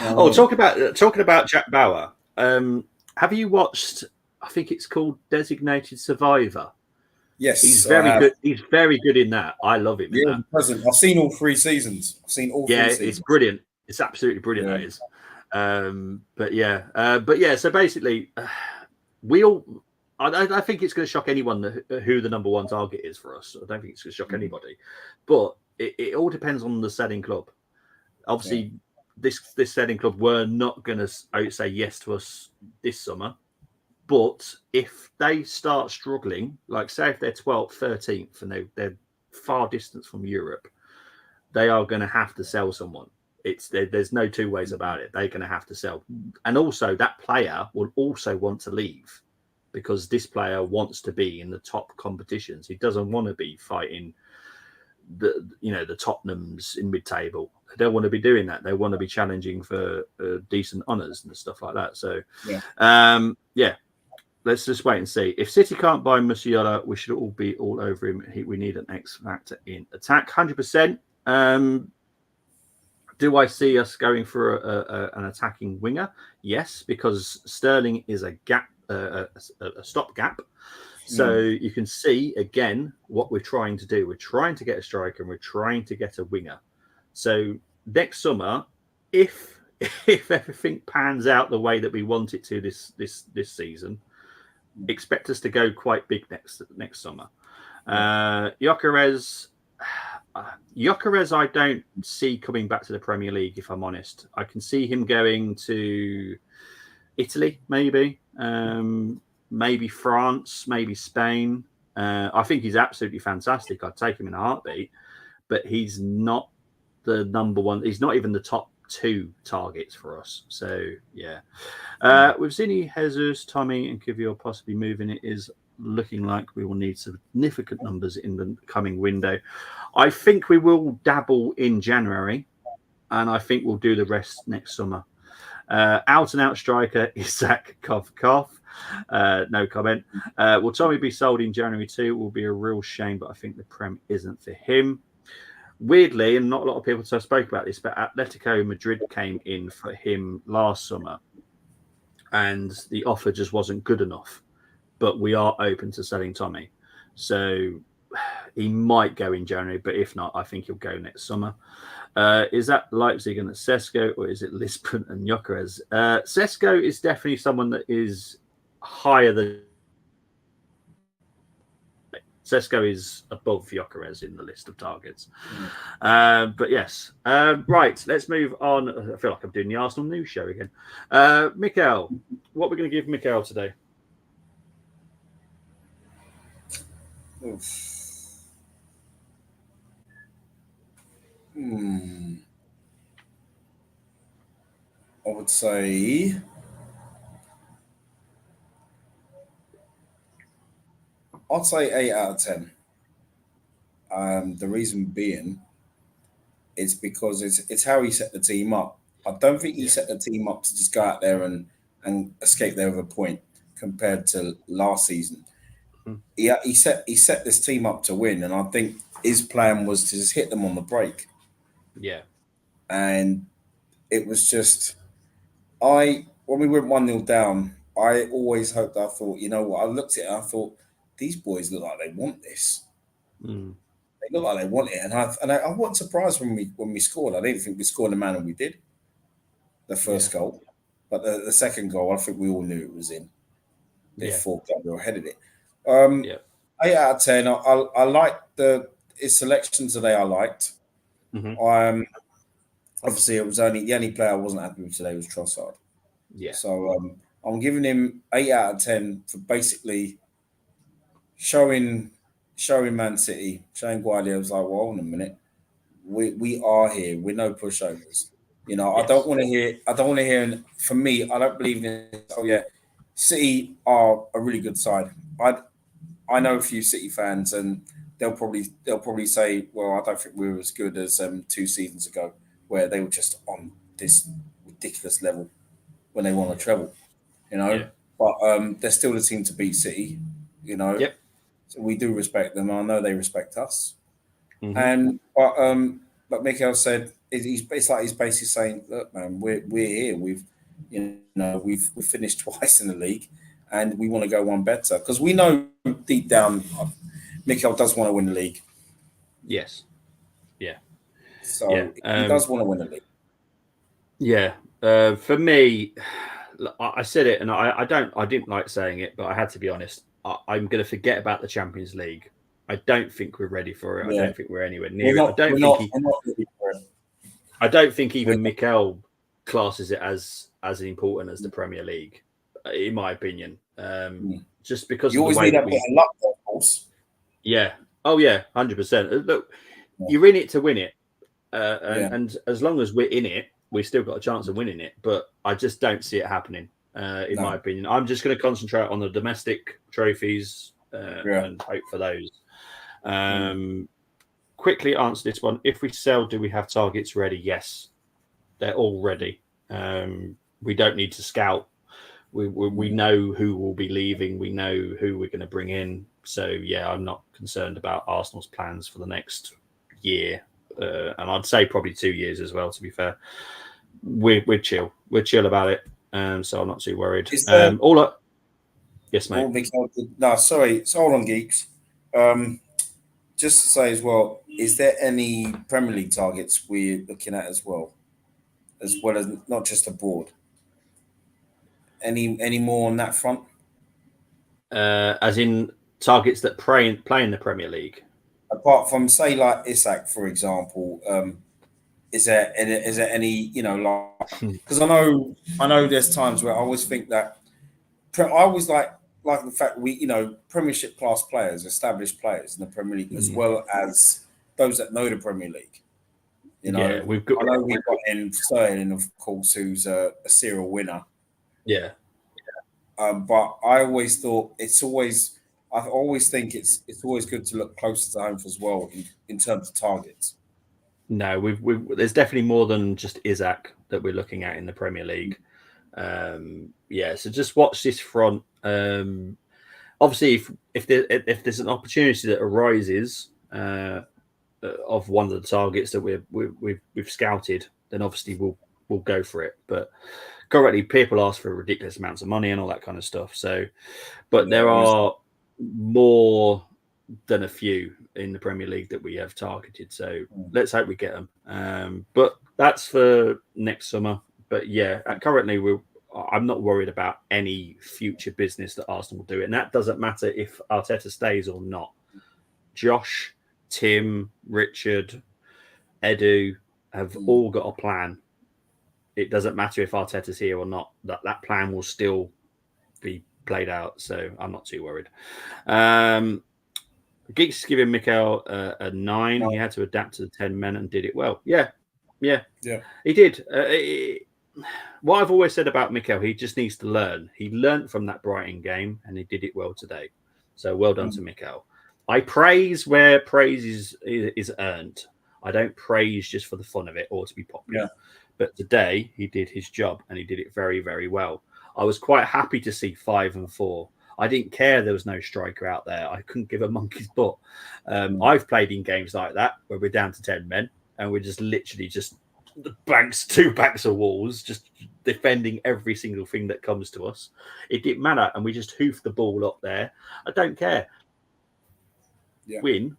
Talking about Jack Bauer. Have you watched? I think it's called Designated Survivor. Yes, He's I very have. good. He's very good in that. I love him in Yeah, that. present. I've seen all 3 seasons. I've seen all 3 Yeah, seasons. it's brilliant. It's absolutely brilliant. Yeah. That is. But yeah. So basically, we all. I think it's going to shock anyone who the number one target is for us. I don't think it's going to shock anybody, but it all depends on the selling club. Obviously, this selling club were not going to say yes to us this summer. But if they start struggling, like say if they're 12th, 13th, and they're far distance from Europe, they are going to have to sell someone. There's no two ways about it. They're going to have to sell, and also that player will also want to leave because this player wants to be in the top competitions. He doesn't want to be fighting the Tottenhams in mid-table. They don't want to be doing that. They want to be challenging for decent honours and stuff like that. So, let's just wait and see. If City can't buy Musiala, we should all be all over him. We need an X factor in attack, 100%. Do I see us going for an attacking winger? Yes, because Sterling is a gap, a stopgap. So you can see again what we're trying to do. We're trying to get a striker and we're trying to get a winger. So next summer, if everything pans out the way that we want it to this season, expect us to go quite big next summer. Gyökeres, I don't see coming back to the Premier League, if I'm honest. I can see him going to Italy, maybe France, maybe Spain. I think he's absolutely fantastic. I'd take him in a heartbeat, but he's not the number one. He's not even the top 2 targets for us. So yeah, with Zinni, Jesus, Tommy, and Kivior possibly moving, it is looking like we will need significant numbers in the coming window. I think we will dabble in January, and I think we'll do the rest next summer. Out and out striker Isaac Kov. No comment. Will Tommy be sold in January too? It will be a real shame, but I think the Prem isn't for him. Weirdly, and not a lot of people spoke about this, but Atletico Madrid came in for him last summer, and the offer just wasn't good enough. But we are open to selling Tommy, so he might go in January. But if not, I think he'll go next summer. Is that Leipzig and Sesko, or is it Lisbon and Gyökeres? Sesko is definitely someone that is higher than. Sesko is above Gyökeres in the list of targets. But yes. Right, let's move on. I feel like I'm doing the Arsenal news show again. Mikel, what we're going to give Mikel today? I would say I'd say 8 out of 10. The reason being is because it's how he set the team up. I don't think he set the team up to just go out there and escape there with a point compared to last season. He set this team up to win, and I think his plan was to just hit them on the break. Yeah. And it was just when we went 1-0 down, I always hoped, I thought, you know what, I looked at it and I thought, these boys look like they want this. They look like they want it. And I wasn't surprised when we scored. I didn't think we scored the manner we did, the first goal. But the second goal, I think we all knew it was in. Before Gabriel headed it. 8 out of 10. I liked his selections today. I liked. Obviously, it was the only player I wasn't happy with today was Trossard. Yeah. So I'm giving him 8 out of 10 for basically showing Man City, showing Guardiola was like, well, hold on a minute, we are here. We're no pushovers. You know, I don't want to hear. And for me, I don't believe in. Oh yeah, City are a really good side. I know a few City fans, and they'll probably say, well, I don't think we were as good as 2 seasons ago, where they were just on this ridiculous level when they won a treble. You know, but they're still the team to beat City. You know. Yep. So we do respect them. I know they respect us. But Mikel said it's like he's basically saying, look, man, we're here. You know, we've finished twice in the league, and we want to go one better because we know deep down, Mikel does want to win the league. Yes. Yeah. So Yeah. he does want to win the league. Yeah. For me, I said it, and I didn't like saying it, but I had to be honest. I'm going to forget about the Champions League. I don't think we're ready for it. Yeah. I don't think we're anywhere near it. We're not ready for it. I don't think even Mikel classes it as important as the Premier League, in my opinion. Just because you of the always way need that a bit of luck, of course. Yeah. Oh yeah, 100%. Look, you're in it to win it, and as long as we're in it, we've still got a chance of winning it. But I just don't see it happening, in my opinion. I'm just going to concentrate on the domestic trophies and hope for those. Quickly answer this one. If we sell, do we have targets ready? Yes, they're all ready. We don't need to scout. We know who will be leaving. We know who we're going to bring in. So yeah, I'm not concerned about Arsenal's plans for the next year, and I'd say probably 2 years as well. To be fair, we're chill. We're chill about it. So I'm not too worried. Yes, mate. No, sorry. So hold on, geeks. Just to say as well, is there any Premier League targets we're looking at as well as not just abroad? Any more on that front? As in targets that play in the Premier League? Apart from, say, like Isak, for example, is there any, you know, like, because I know there's times where I always think that I always like the fact we, you know, Premiership class players, established players in the Premier League, as well as those that know the Premier League. You know, yeah, we've got in Sterling, of course, who's a serial winner. Yeah. But I always thought I always think it's always good to look closer to home as well in terms of targets. No, there's definitely more than just Isak that we're looking at in the Premier League. Yeah, so just watch this front. Obviously, if there's an opportunity that arises of one of the targets that we've scouted, then obviously we'll go for it. But currently, people ask for ridiculous amounts of money and all that kind of stuff. So, but there are more than a few in the Premier League that we have targeted. So let's hope we get them. But that's for next summer. But yeah, currently I'm not worried about any future business that Arsenal will do. And that doesn't matter if Arteta stays or not. Josh, Tim, Richard, Edu have all got a plan. It doesn't matter if Arteta's here or not. That plan will still be played out. So I'm not too worried. Geeks is giving Mikel a 9. He had to adapt to the 10 men and did it well. Yeah. He did. What I've always said about Mikel, he just needs to learn. He learned from that Brighton game and he did it well today. So well done to Mikel. I praise where praise is earned. I don't praise just for the fun of it or to be popular. But today he did his job and he did it very, very well. I was quite happy to see 5 and 4. I didn't care there was no striker out there. I couldn't give a monkey's butt. I've played in games like that where we're down to 10 men and we're just literally just two banks of walls, just defending every single thing that comes to us. It didn't matter. And we just hoofed the ball up there. I don't care. Win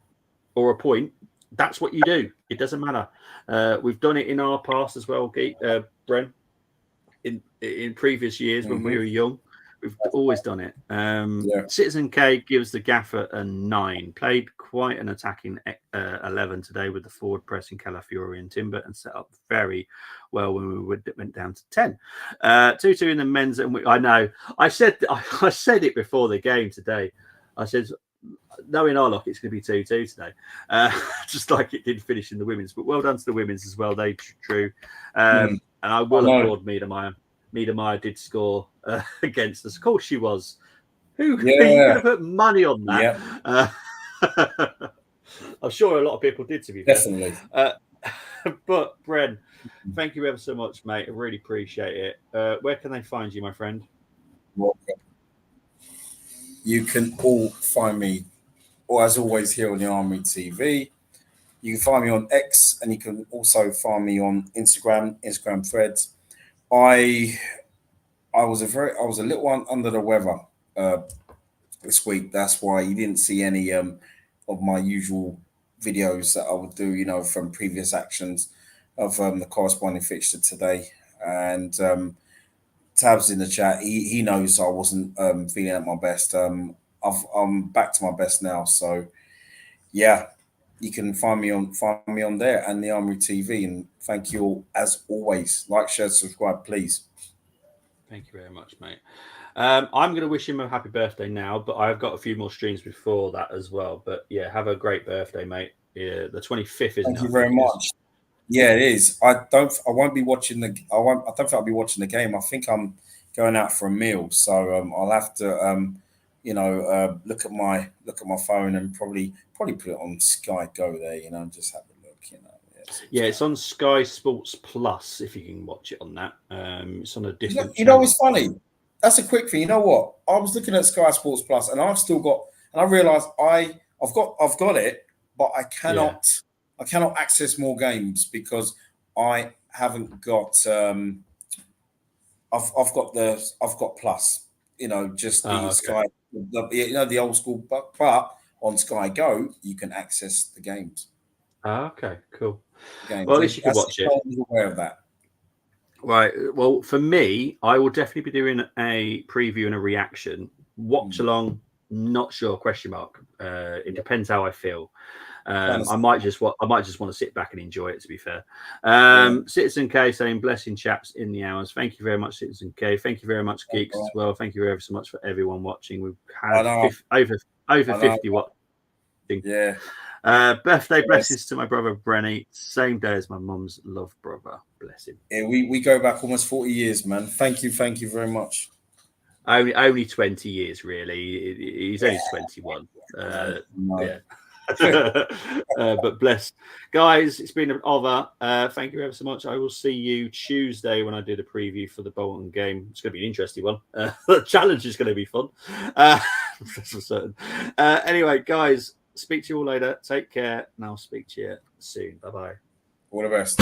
or a point. That's what you do. It doesn't matter. We've done it in our past as well, Bren. In previous years when we were young, we've always done it. Citizen K gives the gaffer a 9. Played quite an attacking 11 today with the forward pressing Calafiori and Timber and set up very well when we went down to 10. 2-2 in the men's. And I know I said it before the game today. I said, knowing our luck, it's going to be 2-2 today, just like it did finish in the women's. But well done to the women's as well. They drew. And I will applaud Miedemeier. Miedemeier did score against us. Of course she was. Who are you going to put money on that? I'm sure a lot of people did, to be fair. Definitely. But, Bren, thank you ever so much, mate. I really appreciate it. Where can they find you, my friend? You can all find me, or as always, here on the Armory TV. You can find me on X, and you can also find me on Instagram threads. I I was a little under the weather this week. That's why you didn't see any of my usual videos that I would do, from previous actions of the corresponding fixture today. And Tabs in the chat, he knows I wasn't feeling at my best. I'm back to my best now. So yeah, you can find me on there and the Armory TV. And thank you all as always. Like, share, subscribe, please. Thank you very much, mate. I'm going to wish him a happy birthday now, but I've got a few more streams before that as well. But yeah, have a great birthday, mate. Yeah, the 25th, isn't it? Thank you very much. Yeah, it is. I won't be watching I don't think I'll be watching the game. I think I'm going out for a meal, so I'll have to look at my phone and probably put it on Sky Go there, and just have a look, Yeah, it's on Sky Sports Plus if you can watch it on that. It's on a different. It's funny. That's a quick thing. You know what? I was looking at Sky Sports Plus, and I've still got, and I realised I've got it, but I cannot access more games because I haven't got. I've got Plus. Just the Sky. The old school, but on Sky Go you can access the games. Okay, cool. Well, at least you can watch it. I'm aware of that. Right. Well, for me, I will definitely be doing a preview and a reaction. Watch along, not sure, question mark. It depends how I feel. I might just want to sit back and enjoy it, to be fair. Citizen K saying blessing chaps in the hours. Thank you very much, Citizen K. Thank you very much, Geeks, as well. Thank you very so much for everyone watching. We've had over 50 watching. Yeah. Birthday blessings to my brother Brenny. Same day as my mum's love brother. Bless him. Yeah, we go back almost 40 years, man. Thank you very much. Only 20 years, really. He's only 21. Yeah. But bless, guys, it's been an honor. Thank you ever so much. I will see you Tuesday when I do the preview for the Bolton game. It's going to be an interesting one. The challenge is going to be fun. That's for certain. Anyway, guys, speak to you all later. Take care, and I'll speak to you soon. Bye bye. All the best.